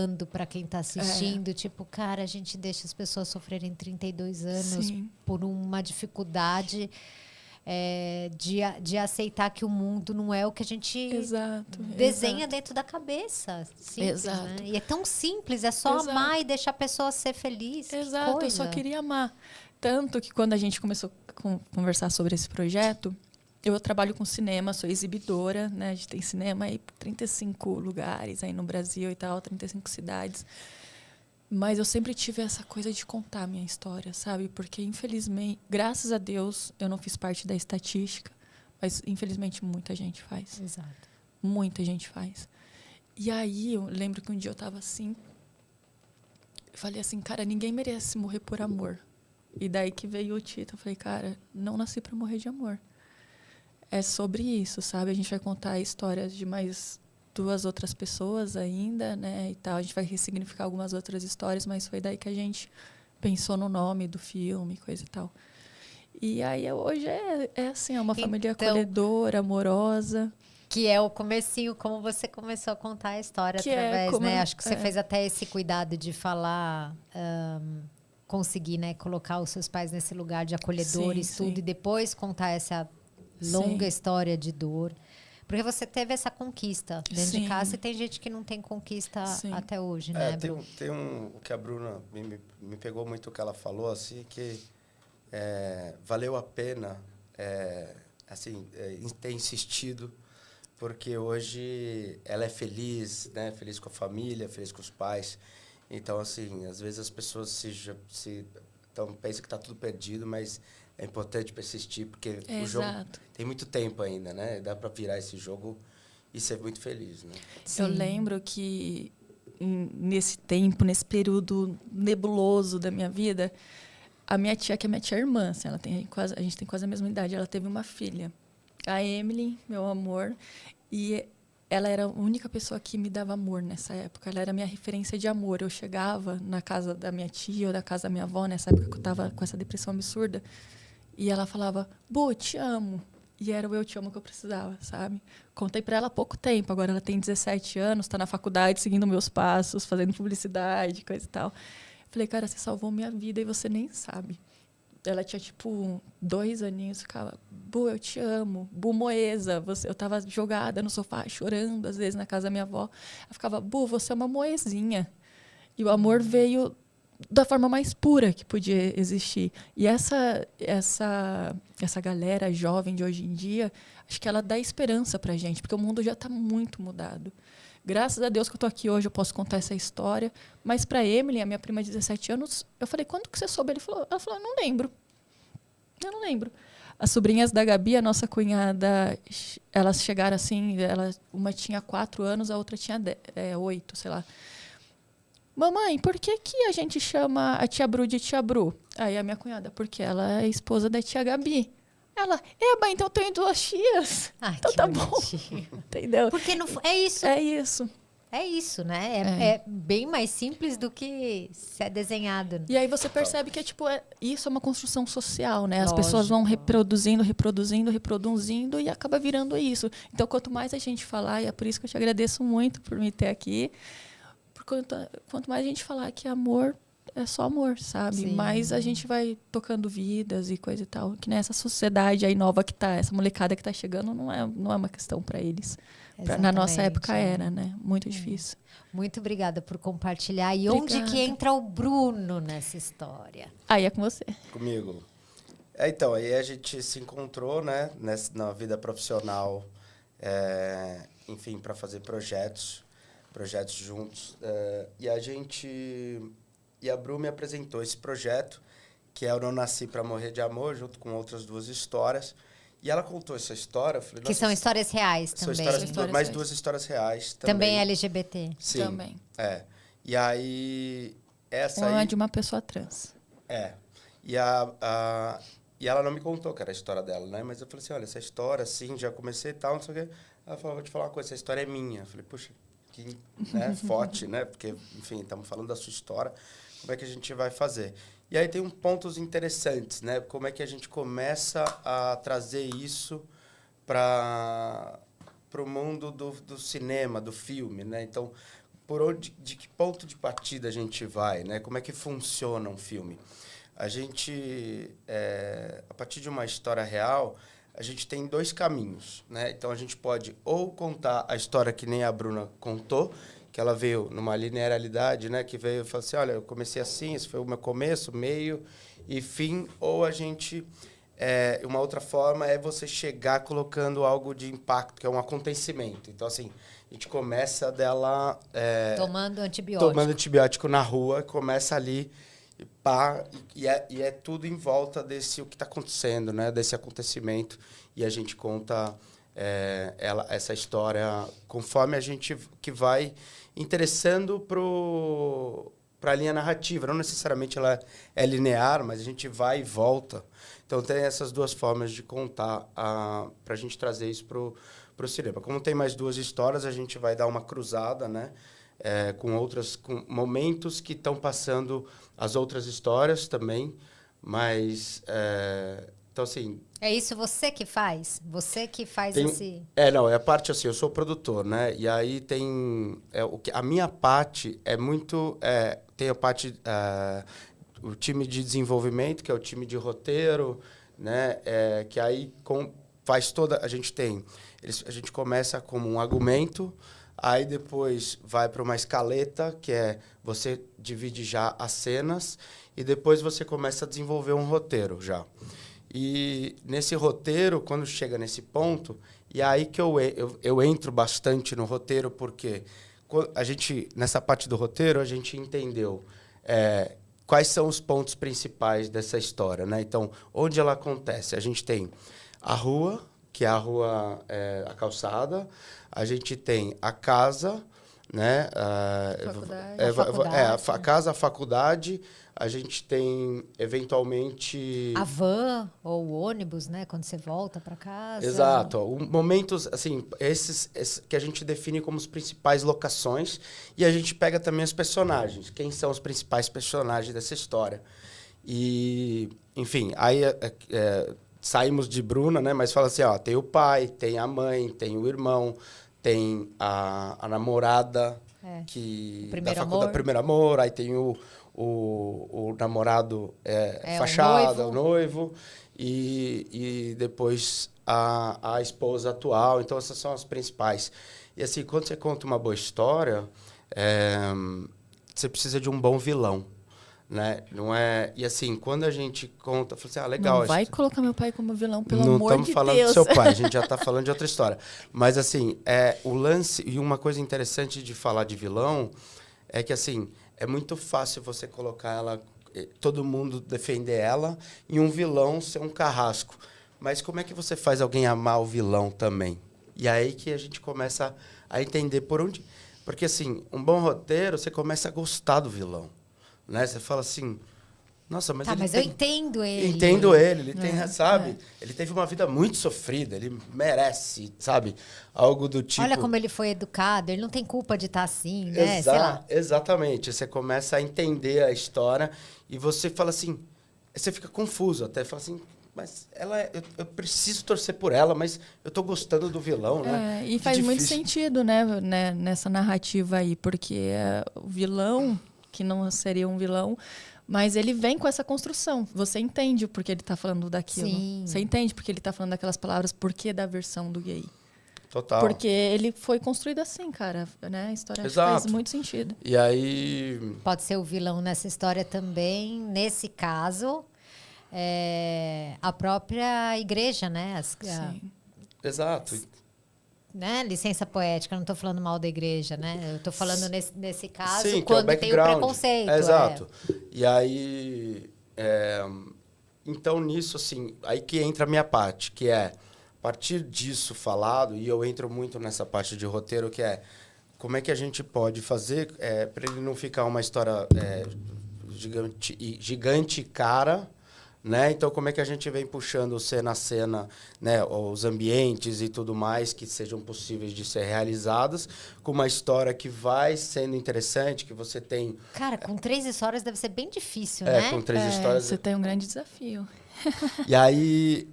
soando para quem está assistindo. Tipo, cara, a gente deixa as pessoas sofrerem 32 anos por uma dificuldade de aceitar que o mundo não é o que a gente desenha dentro da cabeça. Simples, né? E é tão simples, é só amar e deixar a pessoa ser feliz. Exato, eu só queria amar. Tanto que quando a gente começou a conversar sobre esse projeto, eu trabalho com cinema, sou exibidora, né? A gente tem cinema aí por 35 lugares aí no Brasil e tal, 35 cidades. Mas eu sempre tive essa coisa de contar a minha história, sabe? Porque, infelizmente, graças a Deus, eu não fiz parte da estatística, mas, infelizmente, muita gente faz. Exato. Muita gente faz. E aí, eu lembro que um dia eu estava assim, eu falei assim, cara, ninguém merece morrer por amor. E daí que veio o título, eu falei, cara, não nasci para morrer de amor. É sobre isso, sabe? A gente vai contar histórias de mais 2 outras pessoas ainda, né, e tal. A gente vai ressignificar algumas outras histórias, mas foi daí que a gente pensou no nome do filme, coisa e tal. E aí, hoje é assim, é uma família acolhedora, amorosa. Que é o comecinho, como você começou a contar a história através, né? Acho que você fez até esse cuidado de falar, conseguir, né, colocar os seus pais nesse lugar de acolhedores, tudo, e depois contar essa longa história de dor. Porque você teve essa conquista dentro de casa e tem gente que não tem conquista até hoje, né? Tem o que a Bruna me pegou muito o que ela falou, assim, que valeu a pena ter insistido, porque hoje ela é feliz, né? Feliz com a família, feliz com os pais. Então, assim, às vezes as pessoas pensam que está tudo perdido, mas é importante persistir, porque o jogo tem muito tempo ainda, né? Dá para virar esse jogo e ser muito feliz, né? Eu lembro que nesse tempo, nesse período nebuloso da minha vida, a minha tia, que é minha tia irmã, assim, a gente tem quase a mesma idade, ela teve uma filha, a Emily, meu amor, e ela era a única pessoa que me dava amor nessa época. Ela era a minha referência de amor. Eu chegava na casa da minha tia ou da casa da minha avó, nessa época que eu estava com essa depressão absurda, e ela falava, Bu, te amo. E era o eu te amo que eu precisava, sabe? Contei para ela há pouco tempo. Agora ela tem 17 anos, está na faculdade, seguindo meus passos, fazendo publicidade, coisa e tal. Falei, cara, você salvou minha vida e você nem sabe. Ela tinha, 2 aninhos, ficava, Bu, eu te amo. Bu Moesa, eu estava jogada no sofá, chorando, às vezes, na casa da minha avó. Ela ficava, Bu, você é uma moezinha. E o amor veio da forma mais pura que podia existir. E essa galera jovem de hoje em dia, acho que ela dá esperança pra gente, porque o mundo já está muito mudado. Graças a Deus que eu estou aqui hoje, eu posso contar essa história. Mas para Emily, a minha prima de 17 anos, eu falei, quando que você soube? Ela falou, eu não lembro. Eu não lembro. As sobrinhas da Gabi, a nossa cunhada, elas chegaram assim, uma tinha 4 anos, a outra tinha 8, sei lá. Mamãe, por que a gente chama a tia Bru de tia Bru? Aí a minha cunhada, porque ela é esposa da tia Gabi. Ela, eba, então eu tenho 2 tias. Então tá bom. Entendeu? Porque não, é isso. É isso. É isso, né? É bem mais simples do que se é desenhado. E aí você percebe que isso é uma construção social, né? As pessoas vão reproduzindo e acaba virando isso. Então, quanto mais a gente falar, e é por isso que eu te agradeço muito por me ter aqui, quanto mais a gente falar que amor é só amor, sabe? Sim. Mais a gente vai tocando vidas e coisa e tal. Que nessa sociedade aí nova que tá, essa molecada que tá chegando, não é uma questão para eles. Na nossa época era, né? Muito difícil. Muito obrigada por compartilhar. E onde que entra o Bruno nessa história? Aí é com você. Comigo. Então, aí a gente se encontrou, né? Na vida profissional, enfim, para fazer projetos juntos. E a Bru me apresentou esse projeto, que é o Não Nasci Pra Morrer de Amor, junto com outras 2 histórias. E ela contou essa história. Eu falei, que são histórias reais também. São mais 2 histórias reais também. Também LGBT. Sim. Também. E aí, uma de uma pessoa trans. E ela não me contou que era a história dela, né? Mas eu falei assim, olha, essa história, assim, já comecei e tal, não sei o quê. Ela falou, vou te falar uma coisa, essa história é minha. Eu falei, puxa, que forte, né? Porque, enfim, estamos falando da sua história, como é que a gente vai fazer? E aí tem pontos interessantes, né? Como é que a gente começa a trazer isso para o mundo do cinema, do filme, né? Então, de que ponto de partida a gente vai, né? Como é que funciona um filme? A gente, a partir de uma história real, a gente tem 2 caminhos, né? Então, a gente pode ou contar a história que nem a Bruna contou, que ela veio numa linearidade, né? Que veio e falou assim, olha, eu comecei assim, esse foi o meu começo, meio e fim. Ou a gente... uma outra forma é você chegar colocando algo de impacto, que é um acontecimento. Então, assim, a gente começa dela... tomando antibiótico. Tomando antibiótico na rua, começa ali, pá, e é tudo em volta o que está acontecendo, né? Desse acontecimento. E a gente conta essa história conforme a gente que vai interessando para a linha narrativa. Não necessariamente ela é linear, mas a gente vai e volta. Então, tem essas 2 formas de contar para a gente trazer isso para o cinema. Como tem mais 2 histórias, a gente vai dar uma cruzada, né? Com momentos que estão passando as outras histórias também. Mas, então, assim... É isso você que faz? Você que faz esse... Não, é a parte assim, eu sou produtor, né? E aí tem... a minha parte é muito... tem a parte... o time de desenvolvimento, que é o time de roteiro, né? Que aí faz toda... A gente começa como um argumento, aí depois vai para uma escaleta, que é você divide já as cenas, e depois você começa a desenvolver um roteiro já. E nesse roteiro, quando chega nesse ponto, e aí que eu entro bastante no roteiro, porque nessa parte do roteiro, a gente entendeu quais são os pontos principais dessa história, né? Então, onde ela acontece? A gente tem a rua, que é a rua, a calçada, a gente tem a casa, né? A casa, a faculdade, a gente tem, eventualmente... A van ou o ônibus, né? Quando você volta para casa. Exato. Momentos, assim, esses que a gente define como as principais locações, e a gente pega também os personagens. Quem são os principais personagens dessa história? E, enfim, aí saímos de Bruna, né? Mas fala assim, ó, tem o pai, tem a mãe, tem o irmão, tem a namorada, que da primeiro amor, aí tem o namorado fachada, o noivo, e depois a esposa atual. Então, essas são as principais. E assim, quando você conta uma boa história, você precisa de um bom vilão, né? Não é... E assim, quando a gente conta, fala assim, legal... Não vai colocar meu pai como vilão, pelo não amor de Deus. Não estamos falando do seu pai, a gente já está falando de outra história. Mas assim, o lance... E uma coisa interessante de falar de vilão é que, assim, é muito fácil você colocar ela... Todo mundo defender ela e um vilão ser um carrasco. Mas como é que você faz alguém amar o vilão também? E aí que a gente começa a entender por onde... Porque, assim, um bom roteiro, você começa a gostar do vilão. Né? Você fala assim, nossa, mas eu entendo ele. Entendo ele tem, sabe? Ele teve uma vida muito sofrida, ele merece, sabe? Algo do tipo... Olha como ele foi educado, ele não tem culpa de estar assim, né? Sei lá. Exatamente. Você começa a entender a história e você fala assim, você fica confuso até, fala assim, mas eu preciso torcer por ela, mas eu tô gostando do vilão, né? E faz muito sentido, né, nessa narrativa aí, porque o vilão... que não seria um vilão, mas ele vem com essa construção. Você entende o porquê ele está falando daquilo. Sim. Você entende porque ele está falando daquelas palavras, porquê da versão do gay. Total. Porque ele foi construído assim, cara. Né? A história faz muito sentido. E aí... Pode ser o vilão nessa história também, nesse caso, a própria igreja, né? Sim. Exato. Né? Licença poética, não estou falando mal da igreja, né? Eu estou falando nesse caso, sim, quando tem o preconceito. Exato. E aí, então nisso, assim, aí que entra a minha parte, que é, a partir disso falado, e eu entro muito nessa parte de roteiro, que é, como é que a gente pode fazer para ele não ficar uma história gigante cara, né? Então, como é que a gente vem puxando cena a cena, né? Os ambientes e tudo mais que sejam possíveis de ser realizadas, com uma história que vai sendo interessante, que você tem... Cara, com 3 histórias deve ser bem difícil, né? Com 3 histórias... Você tem um grande desafio. E aí,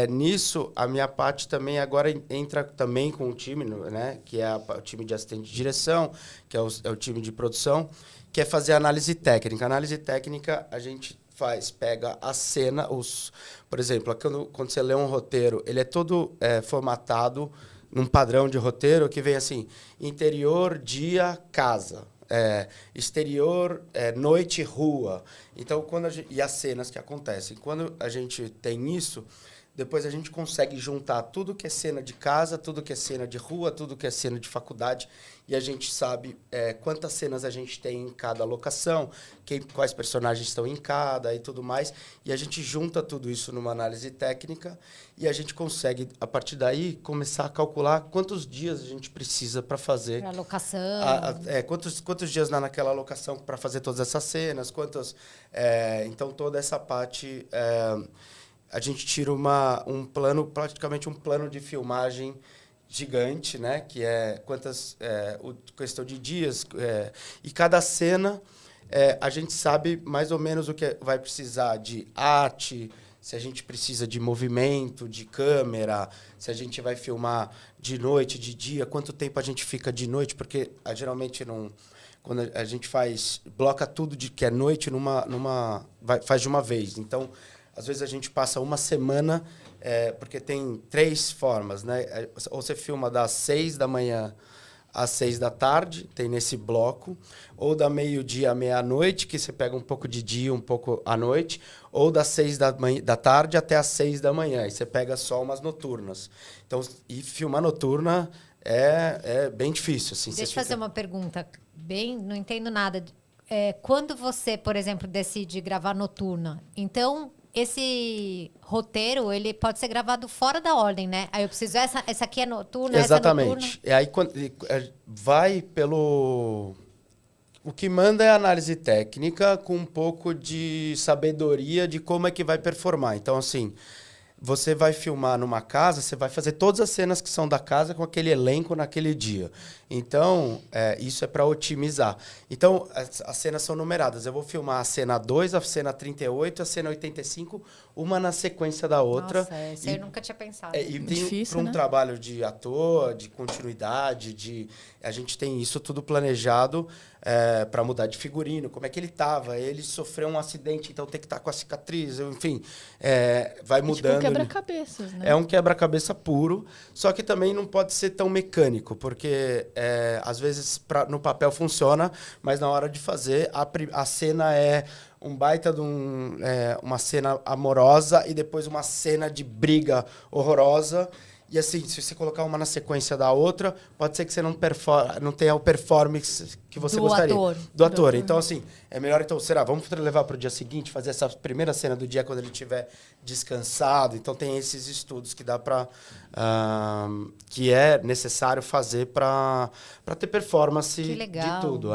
nisso, a minha parte também agora entra também com o time, né? Que é o time de assistente de direção, que é o time de produção, que é fazer análise técnica. Análise técnica, a gente pega a cena, por exemplo, quando você lê um roteiro, ele é todo formatado num padrão de roteiro que vem assim, interior, dia, casa. Exterior, noite, rua. Então, e as cenas que acontecem. Quando a gente tem isso, depois a gente consegue juntar tudo que é cena de casa, tudo que é cena de rua, tudo que é cena de faculdade, e a gente sabe quantas cenas a gente tem em cada locação, quais personagens estão em cada e tudo mais. E a gente junta tudo isso numa análise técnica e a gente consegue, a partir daí, começar a calcular quantos dias a gente precisa para fazer... Para locação. Quantos dias naquela locação para fazer todas essas cenas, então, toda essa parte... a gente tira praticamente um plano de filmagem gigante, né? Que é questão de dias. E cada cena, a gente sabe mais ou menos o que vai precisar de arte, se a gente precisa de movimento, de câmera, se a gente vai filmar de noite, de dia, quanto tempo a gente fica de noite, porque geralmente quando a gente bloca tudo que é noite faz de uma vez. Então, às vezes a gente passa uma semana, porque tem 3 formas, né? Ou você filma das 6 da manhã às 6 da tarde, tem nesse bloco, ou da meio-dia à meia-noite, que você pega um pouco de dia, um pouco à noite, ou das 6 da tarde até às 6 da manhã, e você pega só umas noturnas. Então, e filmar noturna é bem difícil. Assim, deixa eu fazer uma pergunta, não entendo nada. Quando você, por exemplo, decide gravar noturna, então... Esse roteiro, ele pode ser gravado fora da ordem, né? Aí eu preciso, essa aqui é noturna, exatamente. Essa é E noturna. aí vai pelo... O que manda é a análise técnica com um pouco de sabedoria de como é que vai performar. Então, assim, você vai filmar numa casa, você vai fazer todas as cenas que são da casa com aquele elenco naquele dia. Então, isso é para otimizar. Então, as cenas são numeradas. Eu vou filmar a cena 2, a cena 38, a cena 85, uma na sequência da outra. Nossa, isso eu nunca tinha pensado. E tem para um trabalho de ator, de continuidade, a gente tem isso tudo planejado para mudar de figurino, como é que ele estava. Ele sofreu um acidente, então tem que estar com a cicatriz, enfim, vai mudando. Tipo quebra-cabeças, né? É um quebra-cabeça puro, só que também não pode ser tão mecânico, porque às vezes no papel funciona, mas na hora de fazer, a cena é um baita de uma cena amorosa e depois uma cena de briga horrorosa. E assim, se você colocar uma na sequência da outra, pode ser que você não tenha o performance que você gostaria. Do ator. Então, assim, é melhor, vamos levar para o dia seguinte, fazer essa primeira cena do dia quando ele estiver descansado. Então, tem esses estudos que dá para... que é necessário fazer para ter performance de tudo.